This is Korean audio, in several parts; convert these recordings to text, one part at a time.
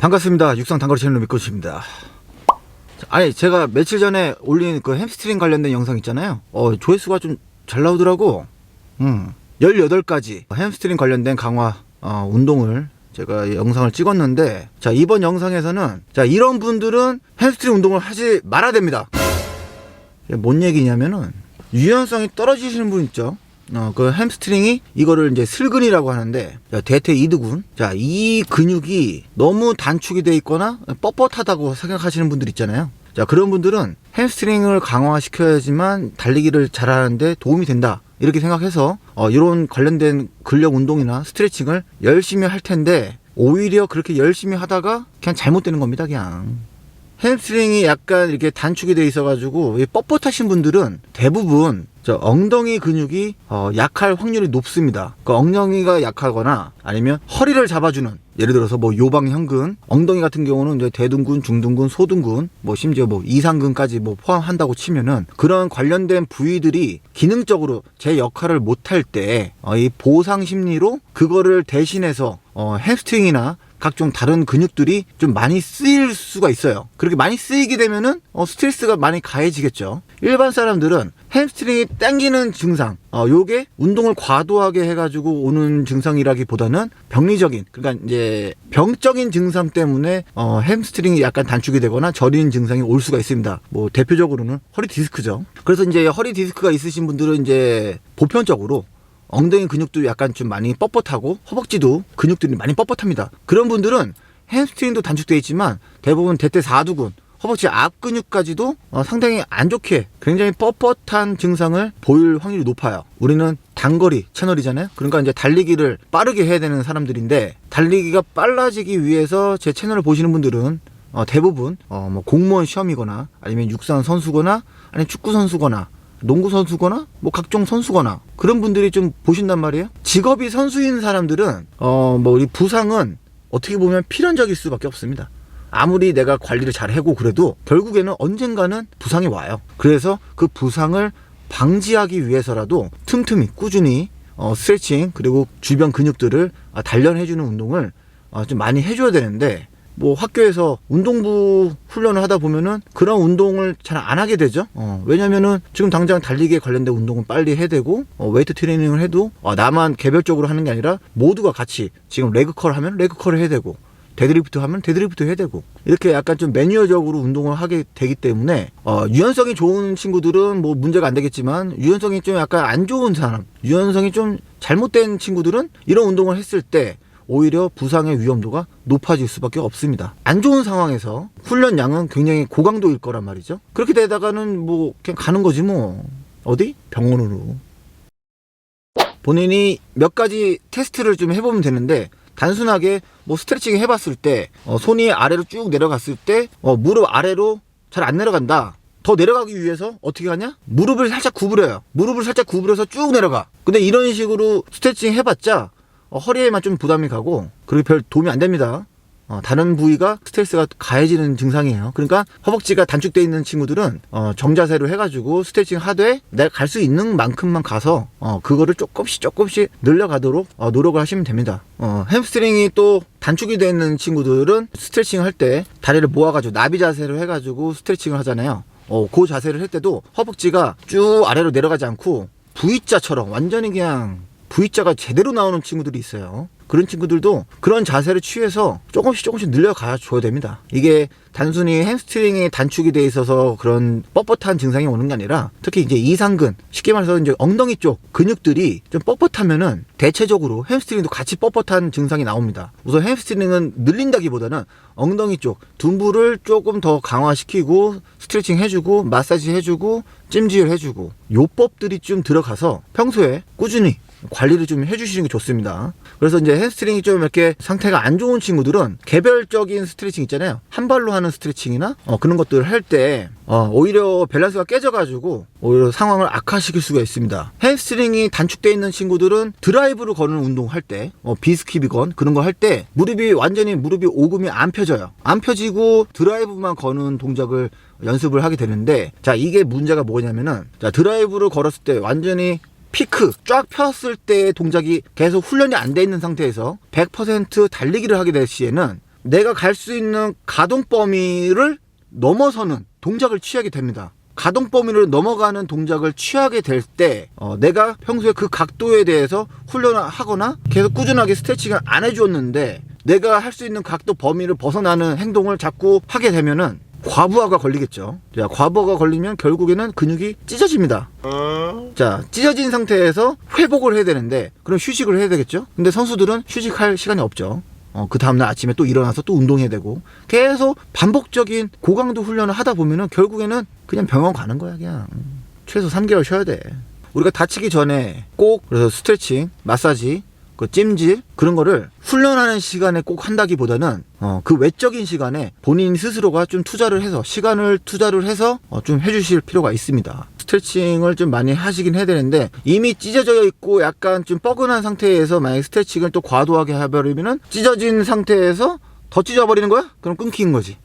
반갑습니다. 육상 단거리 채널 미코치입니다. 아니, 제가 며칠 전에 올린 그 햄스트링 관련된 영상 있잖아요. 조회수가 좀 잘 나오더라고. 18가지 햄스트링 관련된 강화 운동을 제가 영상을 찍었는데, 자, 이번 영상에서는 자, 이런 분들은 햄스트링 운동을 하지 말아야 됩니다. 뭔 얘기냐면은 유연성이 떨어지시는 분 있죠. 그 햄스트링이 이거를 이제 슬근이라고 하는데, 자, 대퇴 이두근. 자, 이 근육이 너무 단축이 돼 있거나 뻣뻣하다고 생각하시는 분들 있잖아요. 자, 그런 분들은 햄스트링을 강화시켜야지만 달리기를 잘하는데 도움이 된다, 이렇게 생각해서 이런 관련된 근력 운동이나 스트레칭을 열심히 할 텐데, 오히려 그렇게 열심히 하다가 그냥 잘못되는 겁니다. 그냥 햄스트링이 약간 이렇게 단축이 돼 있어가지고 뻣뻣하신 분들은 대부분 저 엉덩이 근육이 약할 확률이 높습니다. 그 엉덩이가 약하거나 아니면 허리를 잡아주는, 예를 들어서 뭐 요방형근, 엉덩이 같은 경우는 이제 대둔근, 중둔근, 소둔근, 뭐 심지어 뭐 이상근까지 뭐 포함한다고 치면은, 그런 관련된 부위들이 기능적으로 제 역할을 못할 때 이 보상 심리로 그거를 대신해서 햄스트링이나 각종 다른 근육들이 좀 많이 쓰일 수가 있어요. 그렇게 많이 쓰이게 되면은 스트레스가 많이 가해지겠죠. 일반 사람들은 햄스트링이 당기는 증상, 요게 운동을 과도하게 해가지고 오는 증상이라기보다는 병리적인, 그러니까 이제 병적인 증상 때문에 햄스트링이 약간 단축이 되거나 저리는 증상이 올 수가 있습니다. 뭐 대표적으로는 허리 디스크죠. 그래서 이제 허리 디스크가 있으신 분들은 이제 보편적으로 엉덩이 근육도 약간 좀 많이 뻣뻣하고 허벅지도 근육들이 많이 뻣뻣합니다. 그런 분들은 햄스트링도 단축되어 있지만 대부분 대퇴 사두근, 허벅지 앞 근육까지도 상당히 안 좋게 굉장히 뻣뻣한 증상을 보일 확률이 높아요. 우리는 단거리 채널이잖아요. 그러니까 이제 달리기를 빠르게 해야 되는 사람들인데, 달리기가 빨라지기 위해서 제 채널을 보시는 분들은 대부분 뭐 공무원 시험이거나 아니면 육상 선수거나 아니면 축구 선수거나 농구 선수거나 뭐 각종 선수거나 그런 분들이 좀 보신단 말이에요. 직업이 선수인 사람들은 뭐 이 부상은 어떻게 보면 필연적일 수밖에 없습니다. 아무리 내가 관리를 잘 하고 그래도 결국에는 언젠가는 부상이 와요. 그래서 그 부상을 방지하기 위해서라도 틈틈이 꾸준히 스트레칭, 그리고 주변 근육들을 단련해주는 운동을 좀 많이 해줘야 되는데, 뭐 학교에서 운동부 훈련을 하다 보면은 그런 운동을 잘 안 하게 되죠. 왜냐면은 지금 당장 달리기에 관련된 운동은 빨리 해야 되고, 웨이트 트레이닝을 해도 나만 개별적으로 하는 게 아니라 모두가 같이, 지금 레그컬 하면 레그컬을 해야 되고, 데드리프트 하면 데드리프트 해야 되고, 이렇게 약간 좀 매뉴얼적으로 운동을 하게 되기 때문에 유연성이 좋은 친구들은 뭐 문제가 안 되겠지만, 유연성이 좀 약간 안 좋은 사람, 유연성이 좀 잘못된 친구들은 이런 운동을 했을 때 오히려 부상의 위험도가 높아질 수밖에 없습니다. 안 좋은 상황에서 훈련량은 굉장히 고강도일 거란 말이죠. 그렇게 되다가는 뭐 그냥 가는 거지 뭐. 어디? 병원으로. 본인이 몇 가지 테스트를 좀 해보면 되는데, 단순하게 뭐 스트레칭 해봤을 때 손이 아래로 쭉 내려갔을 때 무릎 아래로 잘 안 내려간다. 더 내려가기 위해서 어떻게 하냐? 무릎을 살짝 구부려요. 무릎을 살짝 구부려서 쭉 내려가. 근데 이런 식으로 스트레칭 해봤자 허리에만 좀 부담이 가고, 그리고 별 도움이 안 됩니다. 다른 부위가 스트레스가 가해지는 증상이에요. 그러니까 허벅지가 단축되어 있는 친구들은 정자세로 해가지고 스트레칭 하되 내가 갈 수 있는 만큼만 가서 그거를 조금씩 늘려가도록 노력을 하시면 됩니다. 햄스트링이 또 단축이 되어 있는 친구들은 스트레칭 할 때 다리를 모아가지고 나비 자세로 해가지고 스트레칭을 하잖아요. 그 자세를 할 때도 허벅지가 쭉 아래로 내려가지 않고 V자처럼 완전히 그냥 V자가 제대로 나오는 친구들이 있어요. 그런 친구들도 그런 자세를 취해서 조금씩 늘려가 줘야 됩니다. 이게 단순히 햄스트링이 단축이 돼 있어서 그런 뻣뻣한 증상이 오는 게 아니라, 특히 이제 이상근, 쉽게 말해서 이제 엉덩이 쪽 근육들이 좀 뻣뻣하면은 대체적으로 햄스트링도 같이 뻣뻣한 증상이 나옵니다. 우선 햄스트링은 늘린다기보다는 엉덩이 쪽 둔부를 조금 더 강화시키고 스트레칭 해주고 마사지 해주고 찜질 해주고, 요법들이 좀 들어가서 평소에 꾸준히 관리를 좀 해주시는 게 좋습니다. 그래서 이제 햄스트링이 좀 이렇게 상태가 안 좋은 친구들은 개별적인 스트레칭 있잖아요. 한 발로 하는 스트레칭이나 그런 것들을 할 때 오히려 밸런스가 깨져가지고 오히려 상황을 악화시킬 수가 있습니다. 햄스트링이 단축되어 있는 친구들은 드라이브를 거는 운동할 때, 비스킵이건 그런 거 할 때 무릎이 오금이 안 펴져요. 안 펴지고 드라이브만 거는 동작을 연습을 하게 되는데, 자, 이게 문제가 뭐냐면은, 자, 드라이브를 걸었을 때 완전히 피크 쫙 폈을 때의 동작이 계속 훈련이 안 돼 있는 상태에서 100% 달리기를 하게 될 시에는 내가 갈 수 있는 가동 범위를 넘어서는 동작을 취하게 됩니다. 가동 범위를 넘어가는 동작을 취하게 될 때 내가 평소에 그 각도에 대해서 훈련을 하거나 계속 꾸준하게 스트레칭을 안 해주었는데 내가 할 수 있는 각도 범위를 벗어나는 행동을 자꾸 하게 되면은 과부하가 걸리겠죠. 자, 과부하가 걸리면 결국에는 근육이 찢어집니다. 자, 찢어진 상태에서 회복을 해야 되는데 그럼 휴식을 해야 되겠죠. 근데 선수들은 휴식할 시간이 없죠. 그 다음날 아침에 또 일어나서 또 운동해야 되고 계속 반복적인 고강도 훈련을 하다 보면은 결국에는 그냥 병원 가는 거야. 그냥 최소 3개월 쉬어야 돼. 우리가 다치기 전에 꼭 그래서 스트레칭, 마사지, 그 찜질 그런 거를 훈련하는 시간에 꼭 한다기보다는 그 외적인 시간에 본인 스스로가 좀 투자를 해서 시간을 투자를 해서 좀 해주실 필요가 있습니다. 스트레칭을 좀 많이 하시긴 해야 되는데 이미 찢어져 있고 약간 좀 뻐근한 상태에서 만약에 스트레칭을 또 과도하게 해버리면은 찢어진 상태에서 더 찢어버리는 거야? 그럼 끊기는 거지.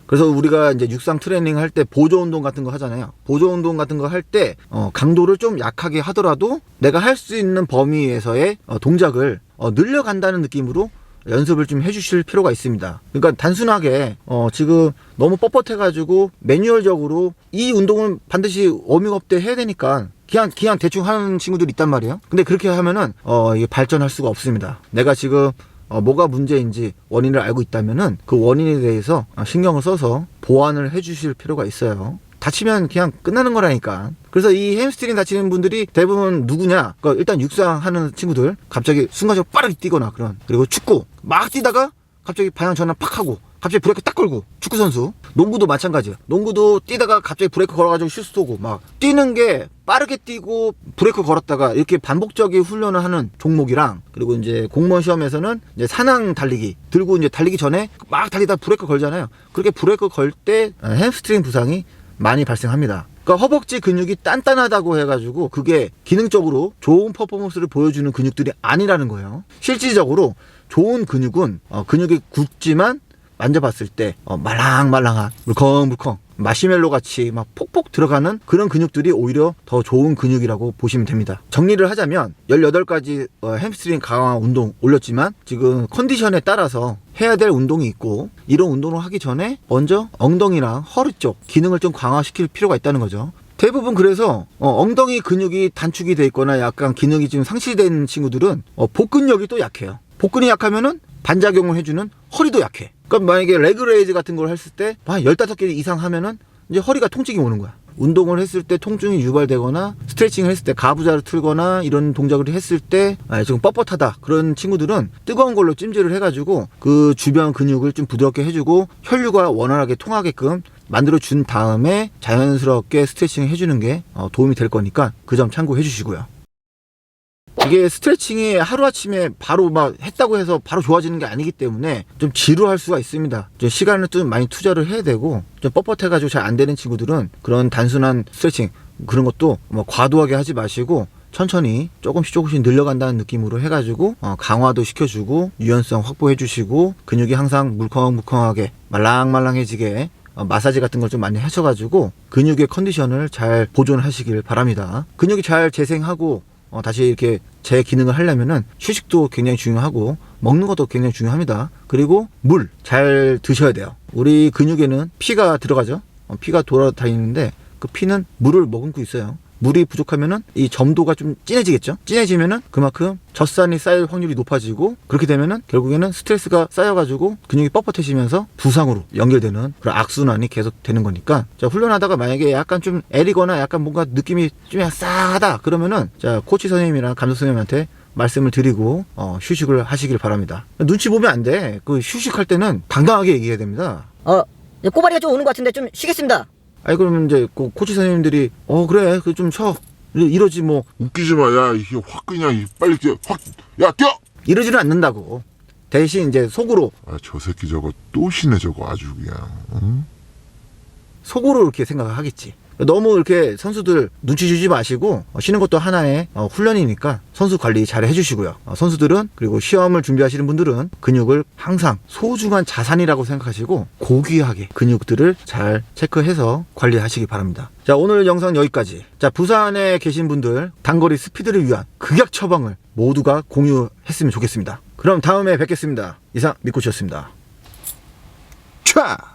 그래서 우리가 이제 육상 트레이닝 할 때 보조 운동 같은 거 하잖아요. 보조 운동 같은 거 할 때 강도를 좀 약하게 하더라도 내가 할 수 있는 범위에서의 동작을 늘려간다는 느낌으로 연습을 좀 해주실 필요가 있습니다. 그러니까 단순하게 지금 너무 뻣뻣해가지고 매뉴얼적으로 이 운동은 반드시 워밍업 때 해야 되니까 그냥 대충 하는 친구들이 있단 말이에요. 근데 그렇게 하면은 이게 발전할 수가 없습니다. 내가 지금 뭐가 문제인지 원인을 알고 있다면은 그 원인에 대해서 신경을 써서 보완을 해 주실 필요가 있어요. 다치면 그냥 끝나는 거라니까. 그래서 이 햄스트링 다치는 분들이 대부분 누구냐? 그러니까 일단 육상 하는 친구들 갑자기 순간적으로 빠르게 뛰거나 그리고 축구 막 뛰다가 갑자기 방향 전환 팍 하고 갑자기 브레이크 딱 걸고 축구 선수, 농구도 마찬가지야. 농구도 뛰다가 갑자기 브레이크 걸어가지고 슛 쏘고 막 뛰는 게 빠르게 뛰고 브레이크 걸었다가 이렇게 반복적인 훈련을 하는 종목이랑 그리고 이제 공무원 시험에서는 이제 산항 달리기 들고 이제 달리기 전에 막 달리다 브레이크 걸잖아요. 그렇게 브레이크 걸 때 햄스트링 부상이 많이 발생합니다. 그러니까 허벅지 근육이 단단하다고 해가지고 그게 기능적으로 좋은 퍼포먼스를 보여주는 근육들이 아니라는 거예요. 실질적으로 좋은 근육은 근육이 굵지만 만져봤을 때 말랑말랑한 물컹물컹 마시멜로 같이 막 폭폭 들어가는 그런 근육들이 오히려 더 좋은 근육이라고 보시면 됩니다. 정리를 하자면 18가지 햄스트링 강화 운동 올렸지만 지금 컨디션에 따라서 해야 될 운동이 있고 이런 운동을 하기 전에 먼저 엉덩이랑 허리 쪽 기능을 좀 강화시킬 필요가 있다는 거죠. 대부분 그래서 엉덩이 근육이 단축이 돼 있거나 약간 기능이 좀 상실된 친구들은 복근력이 또 약해요. 복근이 약하면은 반작용을 해주는 허리도 약해. 그러니까 만약에 레그레이즈 같은 걸 했을 때 15개 이상 하면은 이제 허리가 통증이 오는 거야. 운동을 했을 때 통증이 유발되거나 스트레칭을 했을 때 가부좌를 틀거나 이런 동작을 했을 때 지금 뻣뻣하다 그런 친구들은 뜨거운 걸로 찜질을 해가지고 그 주변 근육을 좀 부드럽게 해주고 혈류가 원활하게 통하게끔 만들어 준 다음에 자연스럽게 스트레칭을 해주는 게 도움이 될 거니까 그 점 참고해 주시고요. 이게 스트레칭이 하루아침에 바로 막 했다고 해서 바로 좋아지는 게 아니기 때문에 좀 지루할 수가 있습니다. 좀 시간을 좀 많이 투자를 해야 되고 좀 뻣뻣해가지고 잘 안 되는 친구들은 그런 단순한 스트레칭 그런 것도 뭐 과도하게 하지 마시고 천천히 조금씩 늘려간다는 느낌으로 해가지고 강화도 시켜주고 유연성 확보해 주시고 근육이 항상 물컹물컹하게 말랑말랑해지게 마사지 같은 걸 좀 많이 하셔가지고 근육의 컨디션을 잘 보존하시길 바랍니다. 근육이 잘 재생하고 다시 이렇게 재 기능을 하려면은 휴식도 굉장히 중요하고 먹는 것도 굉장히 중요합니다. 그리고 물 잘 드셔야 돼요. 우리 근육에는 피가 들어가죠. 피가 돌아다니는데 그 피는 물을 머금고 있어요. 물이 부족하면은 이 점도가 좀 진해지겠죠. 진해지면은 그만큼 젖산이 쌓일 확률이 높아지고 그렇게 되면은 결국에는 스트레스가 쌓여가지고 근육이 뻣뻣해지면서 부상으로 연결되는 그런 악순환이 계속 되는 거니까 자 훈련하다가 만약에 약간 좀 애리거나 약간 뭔가 느낌이 좀 싸하다 그러면은 자 코치 선생님이랑 감독 선생님한테 말씀을 드리고 휴식을 하시길 바랍니다. 눈치 보면 안 돼. 그 휴식할 때는 당당하게 얘기해야 됩니다. 꼬바리가 좀 오는 것 같은데 좀 쉬겠습니다. 아니 그러면 이제 그 코치 선생님들이 그래 그 좀 쉬어 이러지 뭐 웃기지 마. 야, 이게 확 그냥 빨리 뛰어. 야, 뛰어! 이러지는 않는다고. 대신 이제 속으로 저 새끼 저거 또 쉬네 저거 아주 그냥. 응? 속으로 이렇게 생각을 하겠지. 너무 이렇게 선수들 눈치 주지 마시고 쉬는 것도 하나의 훈련이니까 선수 관리 잘 해주시고요. 선수들은 그리고 시험을 준비하시는 분들은 근육을 항상 소중한 자산이라고 생각하시고 고귀하게 근육들을 잘 체크해서 관리하시기 바랍니다. 자 오늘 영상 여기까지. 자 부산에 계신 분들 단거리 스피드를 위한 극약 처방을 모두가 공유했으면 좋겠습니다. 그럼 다음에 뵙겠습니다. 이상 미코치였습니다. 촤!